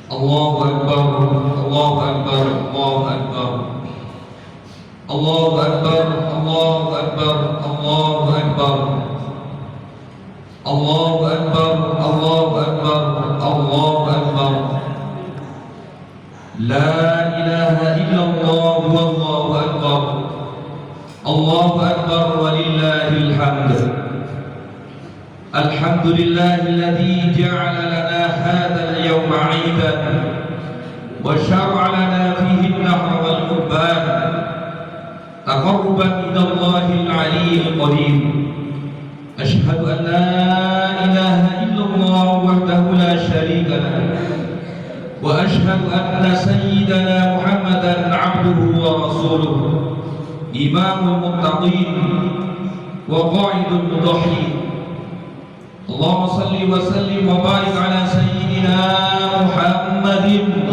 Allahu Akbar, Allahu Akbar, Allahu Akbar. Allahu Akbar, Allahu Akbar, Allahu Akbar. Allahu Akbar, Allahu Akbar, Allahu Akbar. La ilaha illallah wallahu akbar. Allahu akbar walillahil hamd. Alhamdulillahilladzi ja'ala lana hadzal yawma 'aidan wa syara'a lana fihi an-nahr wal qurban taqarruban ila Allahil 'aliyyil qadir. Asyhadu an la ilaha illallah wahdahu la syarika lahu wa asyhadu anna sayyidana Muhammadan 'abduhu wa rasuluhu imamul muttaqin wa qa'idul mudahhin. Allahumma salli wa sallim wa barik ala sayyidina Muhammadin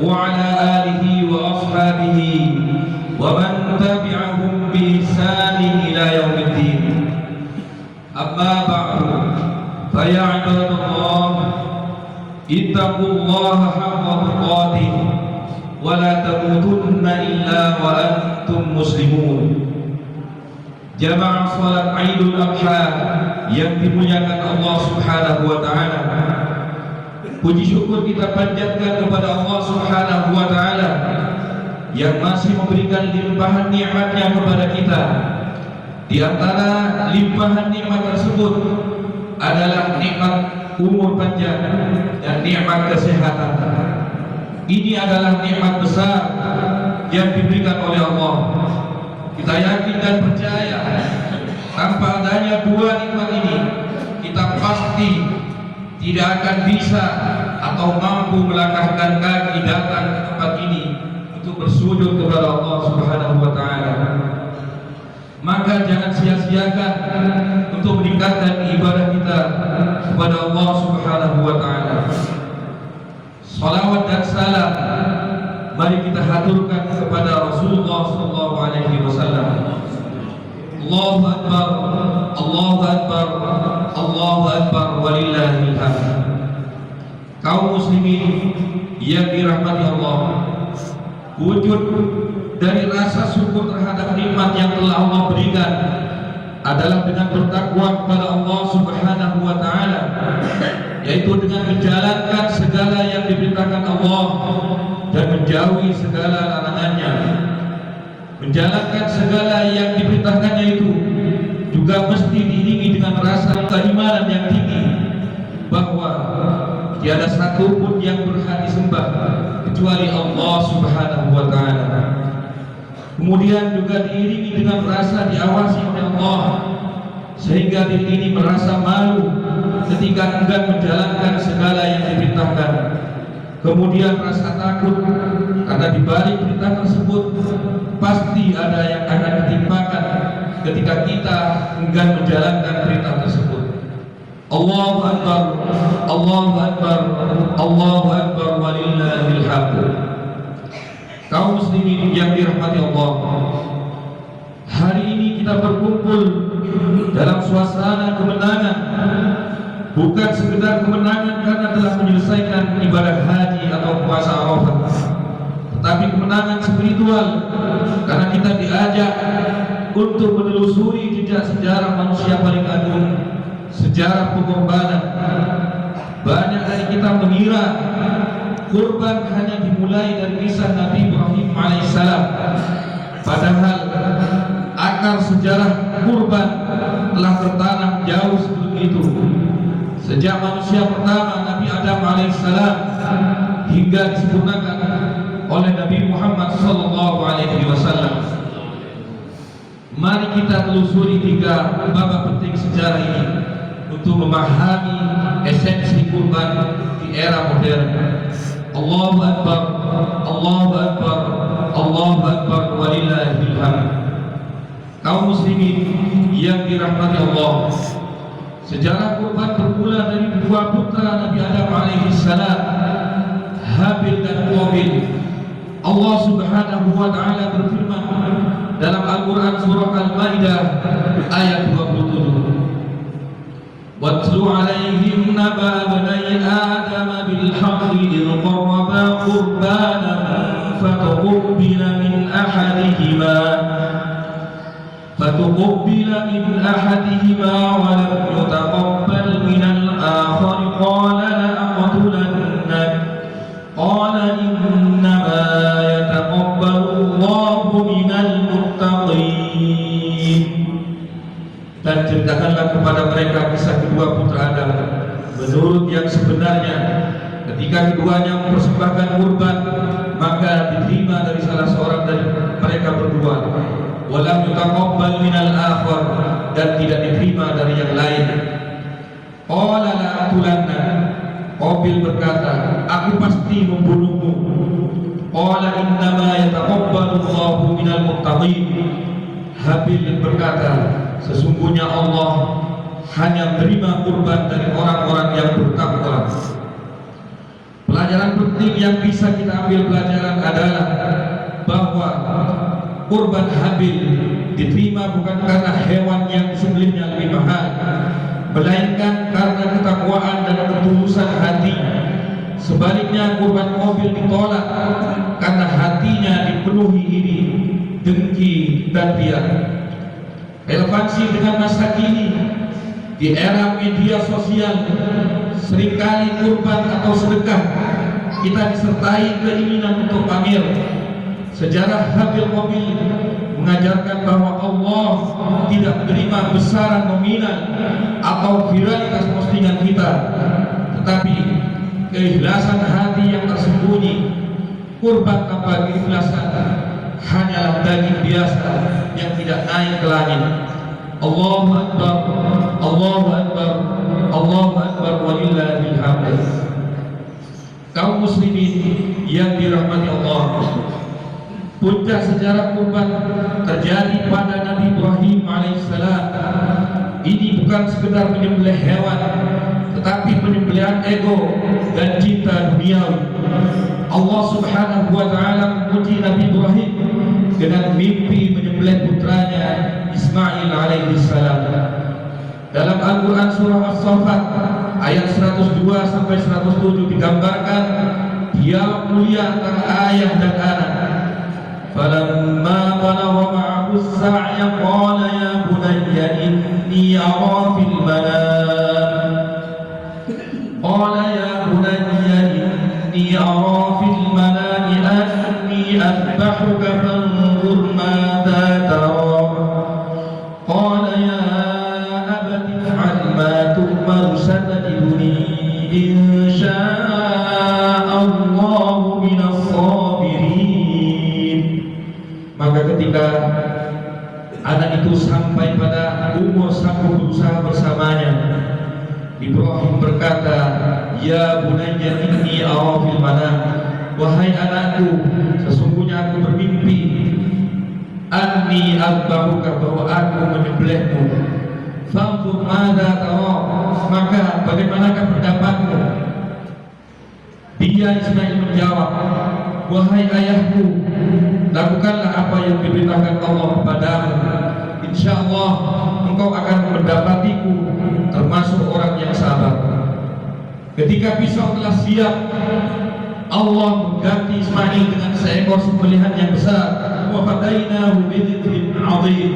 wa ala alihi wa ashabihi wa man tabi'ahum bi ihsanin ila yaumiddin. Amma ba'du, fa ya ibadallah, ittaqullaha haqqa tuqatih wa la tamutunna illa wa antum muslimun. Jamaah salat Idul Adha yang dimuliakan Allah Subhanahu wa taala. Puji syukur kita panjatkan kepada Allah Subhanahu wa taala yang masih memberikan limpahan nikmat-Nya kepada kita. Di antara limpahan nikmat tersebut adalah nikmat umur panjang dan nikmat kesehatan. Ini adalah nikmat besar yang diberikan oleh Allah. Kita yakin dan percaya tanpa adanya dua nikmat ini kita pasti tidak akan bisa atau mampu melangkahkan kaki datang ke tempat ini untuk bersujud kepada Allah Subhanahu wa taala. Maka jangan sia-siakan untuk meningkatkan ibadah kita kepada Allah Subhanahu wa taala. Salawat dan salam mari kita haturkan kepada Rasulullah sallallahu alaihi wasallam. Allahu akbar, Allahu akbar, Allahu akbar walillahil hamd. Kaum muslimin yang dirahmati Allah, wujud dari rasa syukur terhadap nikmat yang telah Allah berikan adalah dengan bertakwa kepada Allah Subhanahu wa taala, yaitu dengan menjalankan segala yang diperintahkan Allah dan menjauhi segala larangannya. Menjalankan segala yang diperintahkannya itu juga mesti diiringi dengan rasa keimanan yang tinggi bahwa tiada satu pun yang berhak disembah kecuali Allah Subhanahu wa taala. Kemudian juga diiringi dengan rasa diawasi oleh Allah sehingga diri ini merasa malu ketika enggan menjalankan segala yang diperintahkan. Kemudian rasa takut karena di balik perintah tersebut pasti ada yang akan ditimpakan ketika kita enggan menjalankan perintah tersebut. Allahu akbar, Allahu akbar, Allahu akbar walillahil hamd. Kaum muslimin yang dirahmati Allah, hari ini kita berkumpul dalam suasana kemenangan. Bukan sekedar kemenangan karena telah menyelesaikan ibadah haji atau puasa Arafah, tetapi kemenangan spiritual karena kita diajak untuk menelusuri jejak sejarah manusia paling agung, sejarah pengorbanan. Banyak dari kita mengira kurban hanya dimulai dari kisah Nabi Ibrahim alaihissalam, padahal akar sejarah kurban telah tertanam jauh sebelum itu. Sejak manusia pertama Nabi Adam alaihissalam hingga disempurnakan oleh Nabi Muhammad sallallahu alaihi wasallam. Mari kita telusuri tiga babak penting sejarah ini untuk memahami esensi kurban di era modern. Allahu akbar, Allahu akbar, Allahu akbar walillahil hamd. Kaum muslimin yang dirahmati Allah, sejarah kurban bermula dari dua putra Nabi Adam alaihissalam, Habil dan Qabil. Allah Subhanahu wa taala berfirman dalam Al-Qur'an surah Al-Maidah ayat 27. Watlu alaihim naba bani Adam bil الحق إذ قربا قربانا فتقبل من أحدهما ولم يتقبل من الآخر قال لأقتلنك قال إنما يتقبل الله من المتقين. Dan ceritakanlah kepada mereka kisah kedua putra Adam menurut yang sebenarnya. Ketika keduanya mempersembahkan kurban, maka diterima dari salah seorang dari mereka berdua. Walam yutaqabbal minal akhar, dan tidak diterima dari yang lain. Qala la atulanna, Qabil berkata, aku pasti membunuhmu. Qala innama yataqabbalu Allahu minal muttaqin. Habil berkata, sesungguhnya Allah hanya menerima kurban dari orang-orang yang bertakwa. Pelajaran penting yang bisa kita ambil pelajaran adalah bahwa kurban Habil diterima bukan karena hewan yang disembelihnya lebih mahal, melainkan karena ketakwaan dan ketulusan hati. Sebaliknya kurban Qabil ditolak karena hatinya dipenuhi iri, dengki dan riya. Relevansi dengan masa kini, di era media sosial, seringkali kurban atau sedekah kita disertai keinginan untuk pamer. Sejarah Habil Qabil mengajarkan bahwa Allah tidak menerima besaran nominal atau viralitas postingan kita, tetapi keikhlasan hati yang tersembunyi. Kurban tanpa keikhlasan hanyalah daging biasa yang tidak naik ke langit. Allahu Akbar, Allahu Akbar, Allahu Akbar, walillahil hamd. Kaum muslimin yang dirahmati Allah, puncak sejarah kurban terjadi pada Nabi Ibrahim alaihissalam. Ini bukan sekedar menyembelih hewan, tetapi penyembelihan ego dan cinta duniawi. Allah Subhanahu wa taala memuji Nabi Ibrahim dengan mimpi menyembelih putranya Ismail alaihissalam. Dalam Al-Quran surah As-Saffat ayat 102 sampai 107 digambarkan dialog mulia antara ayah dan anak. Falamma balagha ma'ahu as-sa'ya qala ya bunayya inni ara fil manam qala ya bunayya inni ara fil manami anni adbahuka fanzur madha tara qala ya abati if'al ma tu'mar satajiduni insya'allahu minas sabirin. Maka ketika anak itu sampai pada umur sanggup berusaha bersamanya, Ibrahim berkata, ya bunayya inni ara fil manam, wahai anakku, sesungguhnya aku bermimpi anni adbahuka, bahwa aku menyembelihmu. Fanzur madza tara, maka bagaimanakah pendapatmu? Dia Ismail menjawab, wahai ayahku, lakukanlah apa yang diberitakan Allah kepadamu. Insyaallah engkau akan mendapatiku termasuk orang yang sabar. Ketika pisau telah siap, Allah mengganti Ismail dengan seekor sembelihan yang besar. Wa fadainahu bidzikrin 'adzim.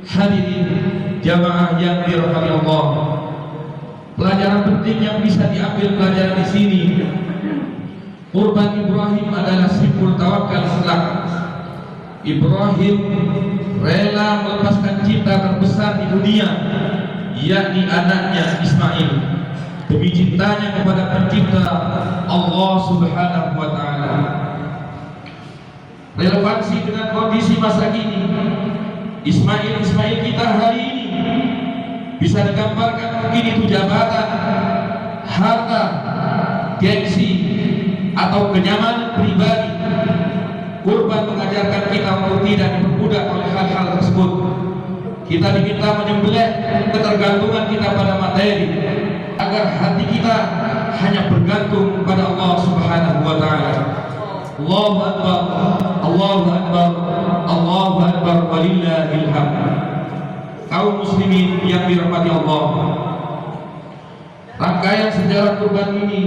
Hadirin jamaah yang dirahmati Allah, pelajaran penting yang bisa diambil pelajaran di sini, kurban Ibrahim adalah simbol tawakal mutlak. Ibrahim rela melepaskan cinta terbesar di dunia, yakni anaknya Ismail, demi cintanya kepada pencipta Allah Subhanahu wa taala. Relevansi dengan kondisi masa kini, Ismail kita hari ini bisa digambarkan mungkin itu jabatan, harta, gengsi, atau kenyamanan pribadi. Kurban mengajarkan kita untuk tidak diperbudak oleh hal-hal tersebut. Kita diminta menyembelih ketergantungan kita pada materi, agar hati kita hanya bergantung pada Allah Subhanahu wa taala. Allahu Akbar, Allahu Akbar, Allahu Akbar, walillahil hamd. Kaum muslimin yang dirahmati Allah, rangkaian sejarah kurban ini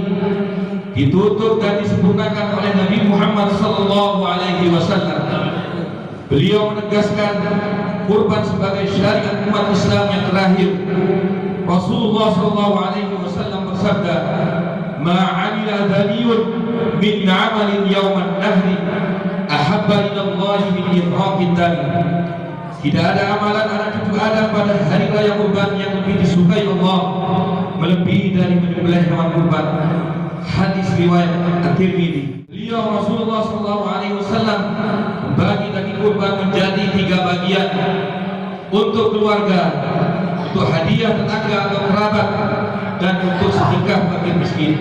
ditutup dan disempurnakan oleh Nabi Muhammad sallallahu alaihi wasallam. Beliau menegaskan kurban sebagai syariat umat Islam yang terakhir. Rasulullah sallallahu alaihi wasallam bersabda, "Ma 'amila dhaniyun min 'amalin yawman nahri ahabba ila Allah min ihraqid dam." Tidak ada amalan anak cucu Adam pada hari raya kurban yang lebih disukai Allah melebihi dari menyembelih hewan kurban. Hadis riwayat At-Tirmidzi. Beliau Rasulullah SAW membagi daging kurban menjadi 3 bagian, untuk keluarga, untuk hadiah tetangga atau kerabat, dan untuk sedekah bagi miskin.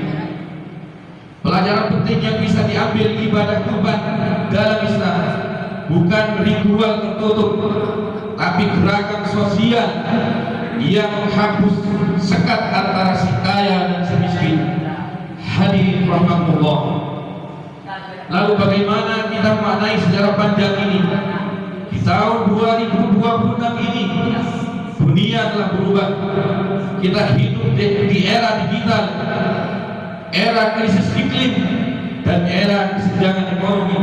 Pelajaran penting yang bisa diambil ibadah kurban dalam Islam bukan ritual tertutup, tapi gerakan sosial yang menghapus sekat antara si kaya dan si miskin. Hadirin rahmatullah. Lalu bagaimana kita memaknai sejarah panjang ini? Di tahun 2026 ini dunia telah berubah. Kita hidup di era digital, era krisis iklim, dan era kesenjangan ekonomi.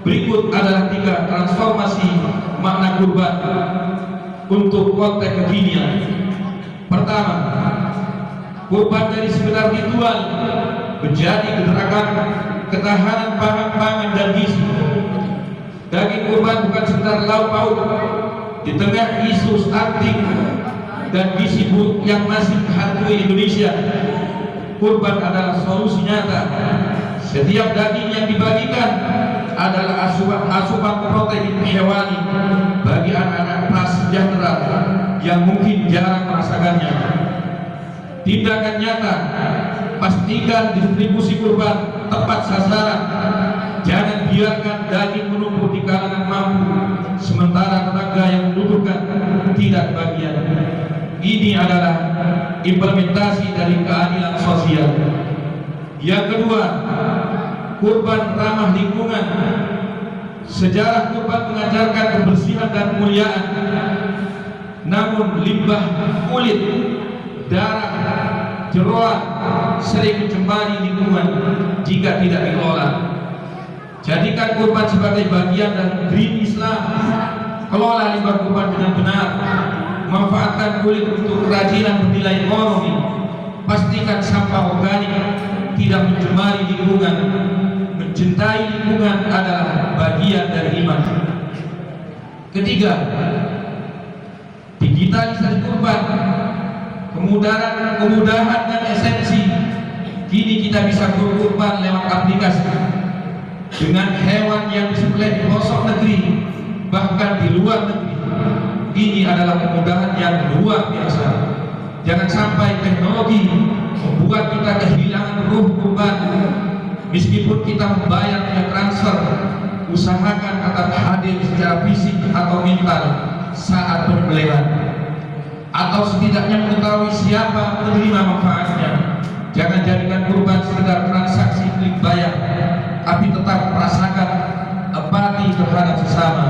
Berikut adalah 3 transformasi makna kurban untuk konteks kekinian. Pertama, kurban dari sekedar ritual menjadi gerakan ketahanan pangan dan gizi. Daging kurban bukan sekedar lauk pauk. Di tengah isu stunting dan gizi buruk yang masih menghantui Indonesia, kurban adalah solusi nyata. Setiap daging yang dibagikan adalah asupan protein hewani bagi anak-anak prasejahtera yang mungkin jarang merasakannya. Tindakan nyata, pastikan distribusi kurban tepat sasaran. Jangan biarkan daging menumpuk di kalangan mampu, sementara tetangga yang membutuhkan tidak bagian. Ini adalah implementasi dari keadilan sosial. Yang kedua, kurban ramah lingkungan. Sejarah kurban mengajarkan kebersihan dan kemuliaan. Namun limbah kulit, darah, jeroan sering mencemari lingkungan jika tidak dikelola. Jadikan kurban sebagai bagian dari Green Islam. Kelola limbah kurban dengan benar. Manfaatkan kulit untuk kerajinan bernilai ekonomi. Pastikan sampah organik tidak mencemari lingkungan. Mencintai lingkungan adalah bagian dari iman. Ketiga, digitalisasi kurban. Kemudahan dan esensi. Kini kita bisa berkurban lewat aplikasi dengan hewan yang disembelih di pelosok negeri, bahkan di luar negeri. Ini adalah kemudahan yang luar biasa. Jangan sampai teknologi membuat kita kehilangan ruh kurban. Meskipun kita membayar dengan transfer, usahakan agar hadir secara fisik atau mental saat penyembelihan, atau setidaknya mengetahui siapa penerima manfaatnya. Jangan jadikan kurban sekedar transaksi klik bayar, tapi tetap merasakan empati terhadap sesama.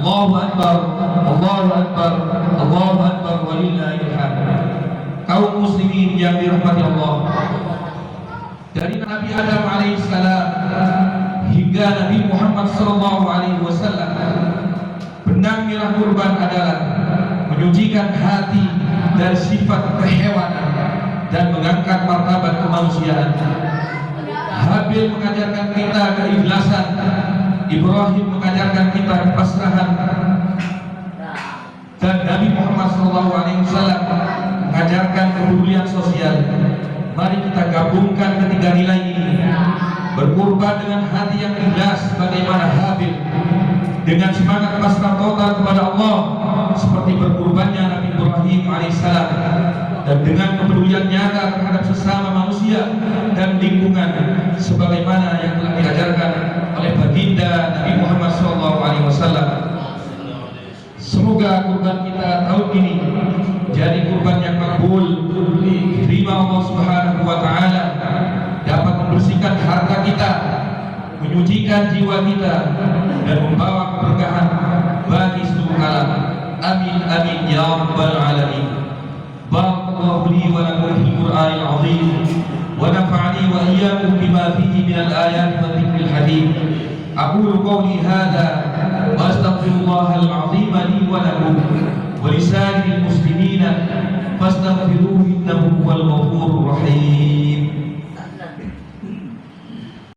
Allahu Akbar, Allahu Akbar, Allahu Akbar, walillahil hamd. Kaum muslimin yang dirahmati Allah, dari Nabi Adam alaihissalam hingga Nabi Muhammad sallallahu alaihi wasallam, benang merah kurban adalah menyucikan hati dari sifat kehewanan dan mengangkat martabat kemanusiaan. Habil mengajarkan kita keikhlasan, Ibrahim mengajarkan kita kepasrahan, dan Nabi Muhammad SAW mengajarkan kepedulian sosial. Mari kita gabungkan ketiga nilai ini, berkurban dengan hati yang ikhlas bagaimana Habil, dengan semangat pasrah total kepada Allah seperti berkurbannya Nabi Ibrahim alaihissalam, dan dengan kepedulian nyata terhadap sesama manusia dan lingkungan sebagaimana yang telah diajarkan oleh baginda Nabi Muhammad SAW. Semoga kurban kita tahun ini jadi kurban yang makbul, diterima Allah Subhanahu wa taala, dapat membersihkan harta kita, menyucikan jiwa kita, dan membawa keberkahan bagi seluruh alam. Amin amin ya rabbal alamin. Barakallahu li wa lakum fil Qur'anil azim wa nafa'ani wa وإياكم بما فيه من الآيات والذكر الحكيم. أقول قولي هذا وأستغفر الله العظيم لي ولكم.